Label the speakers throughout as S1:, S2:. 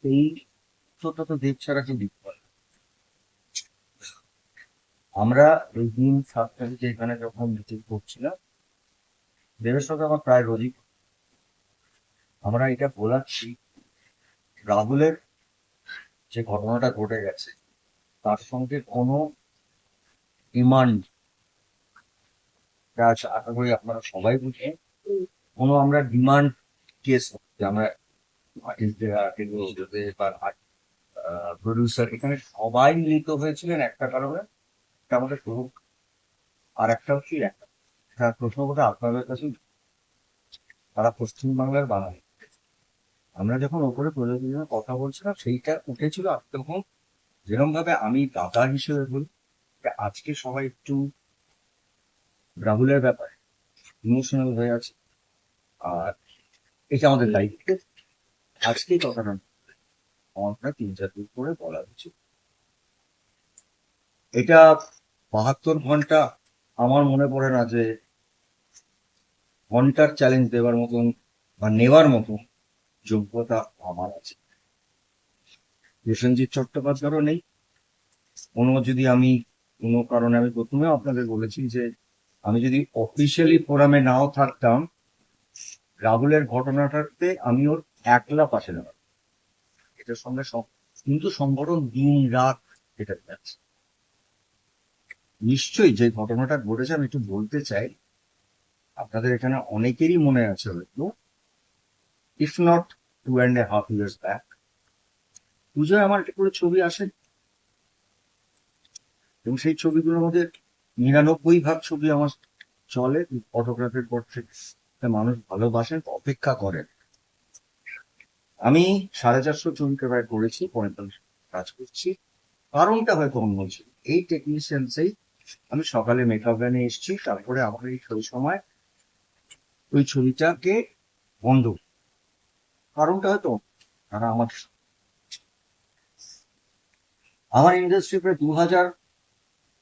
S1: এই ছোটটা তো দেব ছাড়া কেউ দিতে পারে না। আমরা এই দিন 7 তারিখে এখানে যখন মিটিং করছিলাম, দেবের সঙ্গে আমার প্রায় রোজই আমরা এটা বলাচ্ছি, রাহুলের যে ঘটনাটা ঘটে গেছে তার সঙ্গে কোনো ডিমান্ড, আশা করি আপনারা সবাই বুঝেন, কোনো আমরা ডিমান্ড কেস যে আমরা আর্টিস্টদের বা প্রডিউসার এখানে সবাই মিলিত হয়েছিলেন একটা কারণে, এটা আমাদের প্রমুখ। আর একটা হচ্ছে একটা প্রশ্ন কথা আপনাদের কাছে, তারা পশ্চিমবাংলার বাঙালি। আমরা যখন ওপরে প্রযোজক নিয়ে কথা বলছিলাম সেইটা উঠেছিল তখন, যেরকম ভাবে আমি দাদা হিসেবে বলি যে আজকে সবাই একটু রাহুলের ব্যাপারে ইমোশনাল হয়ে আছে, আর এটা আমাদের দায়িত্ব। আজকে এই কথাটা আমার প্রায় 3-4 দিন করে বলা উচিত। এটা 72 ঘন্টা আমার মনে পড়ে না যে ঘন্টার চ্যালেঞ্জ দেওয়ার মতন বা নেওয়ার মতন যোগ্যতা আমার আছে। প্রসেনজিৎ চট্টোপাধ্যায়েরও নেই। যদি আমি কোনো কারণে, আমি প্রথমে আপনাদের বলেছি যে আমি যদি অফিসিয়ালি ফোরামে নাও থাকতাম, রাহুলের ঘটনাটাতে আমি ওর একলা পাশে দাঁড়াতাম, এটার সঙ্গে কিন্তু সংগঠন দিন রাত এটা যাচ্ছে। নিশ্চয়ই যে ঘটনাটা ঘটেছে আমি একটু বলতে চাই, আপনাদের এখানে অনেকেরই মনে আছে হয়তো, ইফ নট 2.5 years ব্যাক, পুজোয় আমার একটা করে ছবি আসে, এবং সেই ছবিগুলোর মধ্যে 99% ছবি আমার চলে ফটোগ্রাফির পর থেকে। মানুষ ভালোবাসেন, অপেক্ষা করেন। আমি 450 জনকে প্রায় করেছি, 45 কাজ করছি। কারণটা হয়তো অন্য ছিল, এই টেকনিশিয়ানসেই আমি সকালে মেকআপ ভ্যানে এসেছি, তারপরে আমার সেই সময় ওই ছবিটাকে বন্ধ। কারণটা হয়তো তারা আমার ইন্ডাস্ট্রি প্রায় 2000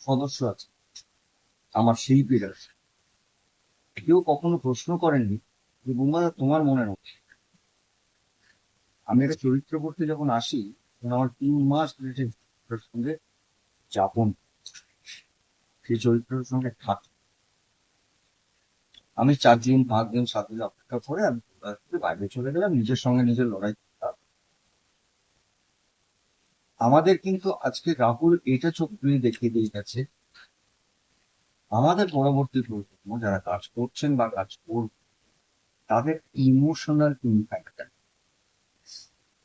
S1: সদস্য আছে, আমার শিল্পীরা। কেউ কখনো প্রশ্ন করেননি যে বুম্বা তোমার মনে রাখছে। আমি একটা চরিত্র করতে যখন আসি তখন আমার 3 মাস সঙ্গে যাপন, সেই চরিত্রের সঙ্গে থাকি। আমি 4 দিন 5 দিন 7 দিন অপেক্ষা করে আমি বাইরে চলে গেলাম, নিজের সঙ্গে নিজের লড়াই করতাম। আমাদের কিন্তু আজকে রাহুল এটা চোখ দিয়ে দেখিয়ে দিয়ে গেছে, আমাদের পরবর্তী প্রজন্ম যারা কাজ করছেন বা কাজ করবে তাদের ইমোশনাল ইম্প্যাক্ট।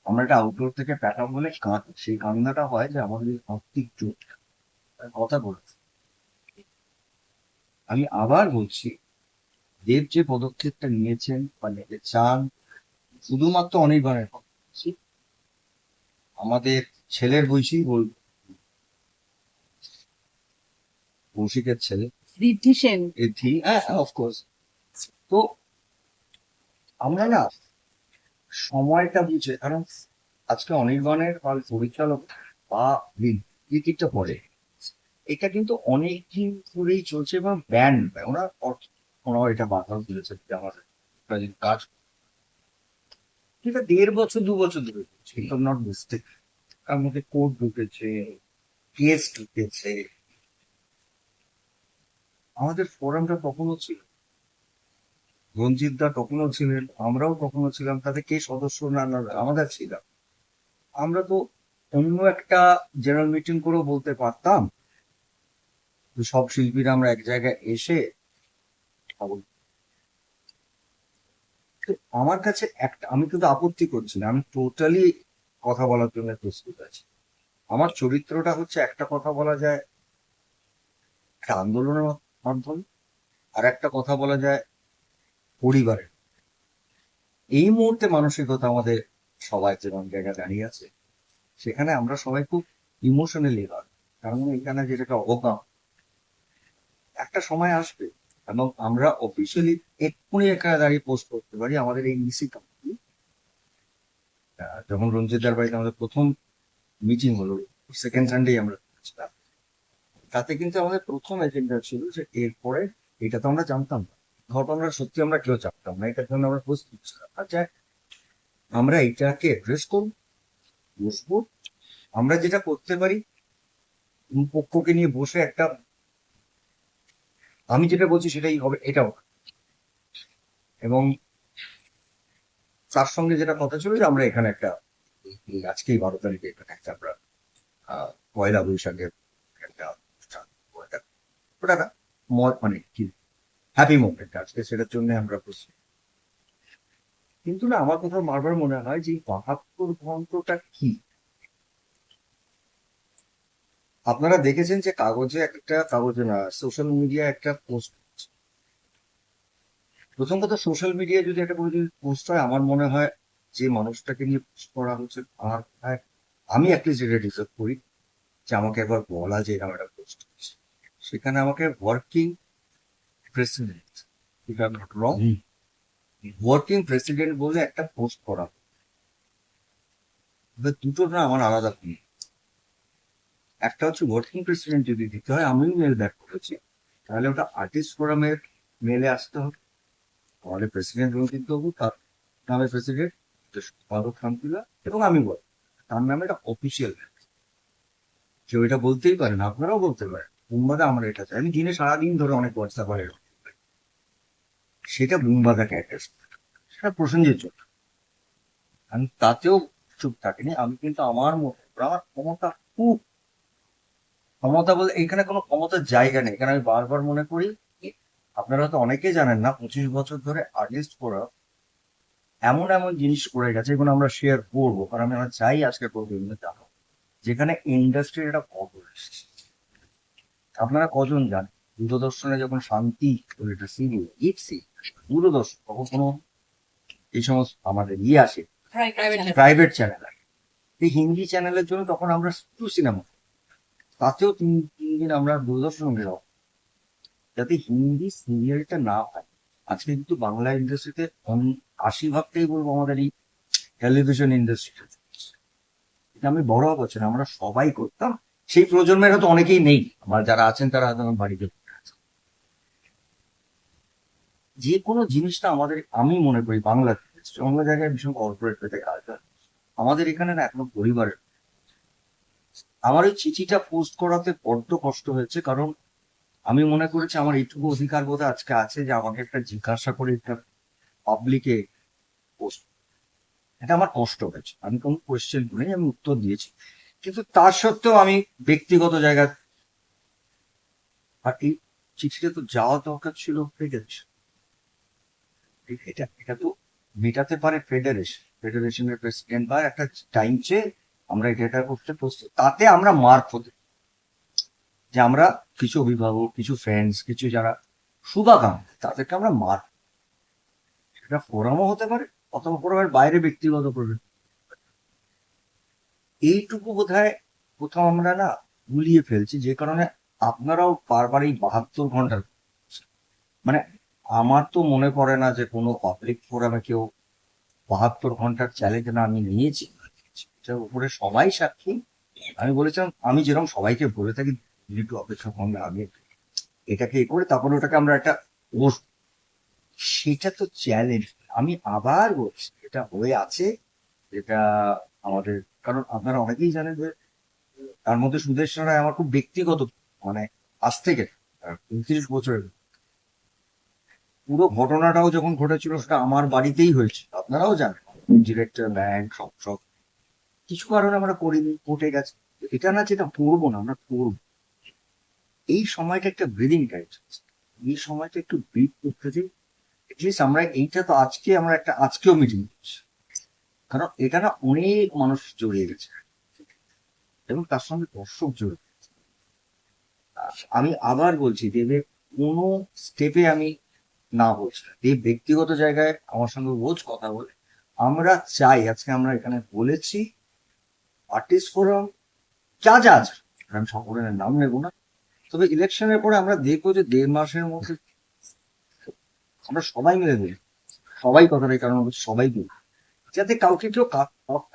S1: আমরা একটা আউটডোর থেকে প্যাটার্ন বলে কাঁদ, সেই কান্নাটা হয় যে আমাদের আত্মিক জোট কথা বলেছে। আমি আবার বলছি, দেব যে পদক্ষেপটা নিয়েছেন বা নিতে চান, শুধুমাত্র অনির্বাণের কথা বলছি, আমাদের ছেলের বয়সী বলবো, কৌশিকের ছেলে
S2: ঋদ্ধি সেন।
S1: ঋদ্ধি, হ্যাঁ অফকোর্স। তো আমরা না সময়টা বুঝে, কারণ আজকে অনির্বাণের পরিচালক বা ঋতিকটা পড়ে, এটা কিন্তু অনেক দিন ধরেই চলছে এবং ব্যান ওরা ওনাও এটা বাধা দিয়েছে যে আমার একটা যদি কাজ, এটা 1.5 বছর 2 বছর ধরে চলছে, নট মিস্টেক। তার মধ্যে কোর্ট ঢুকেছে, কেস ঢুকেছে। আমাদের ফোরামটা কখনো ছিল, রঞ্জিত দা কখনো ছিলেন, আমরাও কখনো ছিলাম, তাতে কে সদস্য না না আমরা ছিলাম। আমরা তো অন্য একটা জেনারেল মিটিং করেও বলতে পারতাম যে সব শিল্পীরা আমরা এক জায়গায় এসে কথা বলবো। তো আমার কাছে একটা, আমি কিন্তু আপত্তি করছি না, আমি টোটালি কথা বলার জন্য প্রস্তুত আছি। আমার চরিত্রটা হচ্ছে, একটা কথা বলা যায় একটা আন্দোলনের মাধ্যমে, আর একটা কথা বলা যায় পরিবারের। এই মুহূর্তে মানসিকতা আমাদের সবাই যেমন জায়গায় দাঁড়িয়ে আছে, সেখানে আমরা সবাই খুব ইমোশনালি হয়। কারণ এখানে যেটা অবকাম, একটা সময় আসবে এবং আমরা অফিসিয়ালি এক্ষুনি এখানে দাঁড়িয়ে পোস্ট করতে পারি আমাদের এই ইসি কোম্পানি। যখন রঞ্জিতদার বাড়িতে আমাদের প্রথম মিটিং হলো, সেকেন্ড সানডে আমরা ছিলাম, তাতে কিন্তু আমাদের প্রথম এজেন্ডা ছিল যে এরপরে, এটা তো আমরা জানতাম না, ঘটনা সত্যি আমরা কেউ জানতাম না, এটার জন্য আমরা প্রস্তুত ছিলাম, আচ্ছা আমরা এটাকে অ্যাড্রেস করবো। বসবো, আমরা যেটা করতে পারি পক্ষকে নিয়ে বসে একটা, আমি যেটা বলছি সেটাই হবে, এটাও। এবং তার সঙ্গে যেটা কথা ছিল যে আমরা এখানে একটা আজকেই 12 তারিখে এখানে একটা আমরা পয়লা বৈশাখের একটা অনুষ্ঠান, ওটা একটা মানে কি হ্যাপি মোমেন্ট আজকে, সেটার জন্য আমরা প্রস্তুত। কিন্তু না, আমার কোথাও বারবার মনে হয় যে 72 ঘন্টাটা কি। আপনারা দেখেছেন যে কাগজে না, সোশ্যাল মিডিয়া একটা পোস্ট, প্রথম কথা সোশ্যাল মিডিয়া যদি একটা কোনো যদি পোস্ট হয়, আমার মনে হয় যে মানুষটাকে নিয়ে পোস্ট করা হচ্ছে, আমি অ্যাটলিস্ট যেটা ডিজার্ভ করি যে আমাকে একবার বলা যে এরকম একটা পোস্ট হচ্ছে। সেখানে আমাকে working president, if I am not wrong, working president বলে একটা পোস্ট করা, দুটো না আমার আলাদা ফিল। একটা হচ্ছে ওয়ার্কিং প্রেসিডেন্ট যদি দিতে হয়, আমিও মেল ব্যাক করেছি, তাহলে ওটা আর্টিস্ট ফোরামের মেলে আসতে হবে। আমাদের প্রেসিডেন্ট রঞ্জিত বাবু, তার নামে প্রেসিডেন্ট ফারুক খানকুল্লা, এবং আমি বল, তার নামে একটা অফিসিয়াল, কেউ এটা বলতেই পারেন, আপনারাও বলতে পারেন বুম্বাদা আমরা এটা চাই। আমি দিনে সারাদিন ধরে অনেক হোয়াটসঅ্যাপ হয়, সেটা বুম্বাদাকে অ্যাড্রেস, সেটা প্রসেনজিৎ জন্য। আমি তাতেও চুপ থাকিনি, আমি কিন্তু আমার মতো, আমার ক্ষমতা খুব, ক্ষমতা বলতে এখানে কোনো ক্ষমতার জায়গা নেই। এখানে আমি বারবার মনে করি, আপনারা হয়তো অনেকেই জানেন না, 25 বছর ধরে আর্টিস্ট করা এমন এমন জিনিস করে গেছে, এগুলো আমরা শেয়ার করবো, কারণ আমরা চাই আজকে প্রতিদিন জানো যেখানে ইন্ডাস্ট্রির একটা কদর এসেছে। আপনারা কজন জানেন দূরদর্শনে যখন শান্তি একটা সিরিয়াল ইপসি, দূরদর্শন তখন কোনো এই সমস্ত আমাদের আসে, প্রাইভেট চ্যানেল আছে, এই হিন্দি চ্যানেলের জন্য তখন আমরা শুধু সিনেমা, তাতেও 3 দিন আমরা দূরদর্শন গেলাম যাতে হিন্দি সিরিয়ালটা না হয়। আজকে কিন্তু বাংলা ইন্ডাস্ট্রিতে 80 ভাগটাই বলবো আমাদের এই টেলিভিশন ইন্ডাস্ট্রি। আমি বড় হচ্ছে না, আমরা সবাই করতাম, সেই প্রজন্মের হয়তো অনেকেই নেই, আমার যারা আছেন তারা হয়তো আমার বাড়িতে। যে কোনো জিনিসটা আমাদের, আমি মনে করি বাংলাদেশ অন্য জায়গায় ভীষণ কর্পোরেট হয়ে থাকে, আর আমাদের এখানে না এখনো পরিবারের। আমার ওই চিঠিটা পোস্ট করাতে বড্ড কষ্ট হয়েছে, কারণ আমি মনে করেছি আমার এইটুকু অধিকার বোধ আজকে আছে যে আমাকে একটা জিজ্ঞাসা করে একটা পাবলিকে পোস্ট, এটা আমার কষ্ট হয়েছে। আমি কোনো কোয়েশ্চেন করিনি, আমি উত্তর দিয়েছি, কিন্তু তার সত্ত্বেও আমি ব্যক্তিগত জায়গা, আর এই চিঠিটা তো যাওয়া দরকার ছিল ফেডারেশন, এটা এটা তো মেটাতে পারে ফেডারেশনের প্রেসিডেন্ট, বা একটা টাইম চেয়ে আমরা এটা করতে প্রস্তুত, তাতে আমরা মার্ক হতে, যে আমরা কিছু অভিভাবক, কিছু ফ্রেন্ডস, কিছু যারা শুভাকাঙ্ক্ষী, তাদেরকে আমরা মার্ক, সেটা ফোরামও হতে পারে অথবা ফোরামের বাইরে ব্যক্তিগত প্রয়োজন। এইটুকু বোধহয় কোথাও আমরা না গুলিয়ে ফেলছি, যে কারণে আপনারাও বারবার এই 72 ঘন্টার, মানে আমার তো মনে পড়ে না যে কোনো পাবলিক ফোরামে কেউ 72 ঘন্টার চ্যালেঞ্জ না আমি নিয়েছি, এটার উপরে সবাই সাক্ষী। আমি বলেছিলাম, আমি যেরকম সবাইকে বলে থাকি একটু অপেক্ষা করলে আগে এটাকে করে তারপরে ওটাকে আমরা একটা বস, সেটা তো চ্যালেঞ্জ। আমি আবার বলছি এটা হয়ে আছে, এটা আমাদের, কারণ আপনারা অনেকেই জানেন যে তার মধ্যে সুদেশ রায় আমার খুব ব্যক্তিগত, মানে আজ থেকে 29 বছরের, পুরো ঘটনাটাও যখন ঘটেছিল সেটা আমার বাড়িতেই হয়েছে, আপনারাও জানেন, ডিরেক্টর ব্যাংক সব সব কিছু কারণে আমরা করিনি, কোর্টে গেছে। এটা না যেটা করবো না, আমরা করবো। এই সময়টা একটা ব্রিদিং টাইম, এই সময়টা একটু ব্রিথ করতে দিই। এটলিস্ট আমরা এইটা তো আজকে আমরা একটা আজকেও মিটিং করছি, কারণ এটা না অনেক মানুষ জড়িয়ে গেছে এবং তার সঙ্গে দর্শক জড়িয়ে গেছে। আমি আবার বলছি, দেবের কোনো স্টেপে আমি না বলছি না। দেব ব্যক্তিগত জায়গায় আমার সঙ্গে রোজ কথা বলে, আমরা চাই, আজকে আমরা এখানে বলেছি আর্টিস্ট ফোরাম যা যা আছে, আমি সকলের নাম নেবো না, তবে ইলেকশনের পরে আমরা দেখবো যে 1.5 মাসের মধ্যে আমরা সবাই মিলে দিই, সবাই কথাটাই, কারণ সবাই দিই, যাতে কাউকে কেউ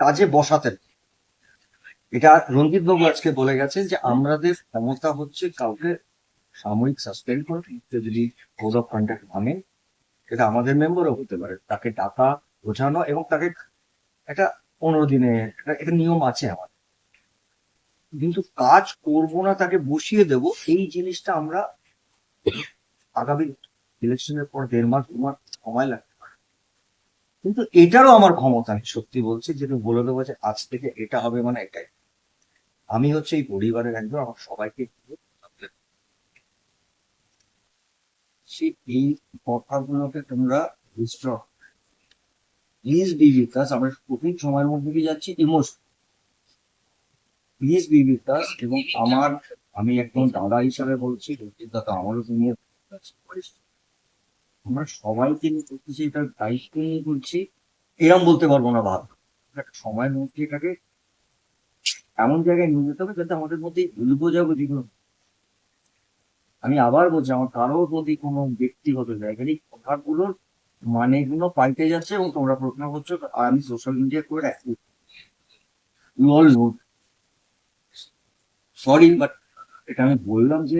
S1: কাজে বসাতে না। এটা রঞ্জিত বাবু আজকে বলে গেছেন যে আমাদের ক্ষমতা হচ্ছে কাউকে সাময়িক সাসপেন্ড করে, যদি কোড অফ কন্ডাক্ট ভাঙে, সেটা আমাদের মেম্বারও হতে পারে, তাকে টাকা বোঝানো এবং তাকে একটা 15 দিনে, একটা নিয়ম আছে আমার। কিন্তু কাজ করব না, তাকে বসিয়ে দেব, এই জিনিসটা আমরা আগামী ইলেকশনের পর 1.5 মাস 2 মাস সময় লাগবে। কিন্তু এটারও আমার ক্ষমতা নেই, সত্যি বলছি, যেটা বলে দেবো যে আজ থেকে এটা হবে মানে এটাই। আমি হচ্ছে এই পরিবারের একজন, আমার সবাইকে সেই এই কথাগুলোকে তোমরা বুঝতে, প্লিজ বি উইথ আস। আমরা কঠিন সময়ের মধ্যে দিয়ে যাচ্ছি, emotion, please be with us. এবং আমি একদম দাদা হিসাবে বলছি, রঞ্জিত দাদা আমারও তুমি, আমরা সবাইকে নিয়ে করতেছি, এটার দায়িত্ব নিয়ে করছি, এরম বলতে পারবো না ভাব। একটা সময়ের মধ্যে এটাকে এমন জায়গায় নিয়ে যেতে হবে যাতে আমাদের মধ্যে ভুল বোঝাবুঝি আমি আবার বলছি, আমার কারোর প্রতি কোনো ব্যক্তিগত জায়গায় এই কথাগুলোর মানেগুলো পাল্টে যাচ্ছে। এবং তোমরা প্রশ্ন করছো, আর আমি সোশ্যাল মিডিয়া করে you all know, sorry but এটা আমি বললাম যে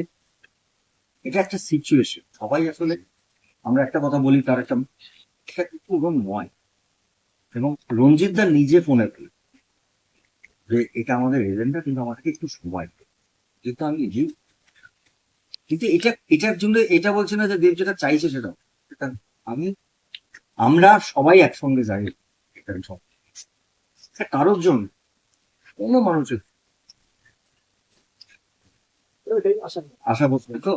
S1: এটা একটা সিচুয়েশন। সবাই আসলে, আমরা একটা কথা বলি, তার একটা, এটা কিন্তু ওরকম নয়। এবং রঞ্জিত দা নিজে ফোনে বলে যে এটা আমাদের এজেন্ডা, কিন্তু আমাদেরকে একটু সময় দিতে। কিন্তু আমি নিজেই, কিন্তু এটার জন্য এটা বলছে না যে দেব যেটা চাইছে সেটা, এটা আমি, আমরা সবাই একসঙ্গে যাই, এটা সব, এটা কারোর জন্য, কোনো মানুষের, আশা করছি তো।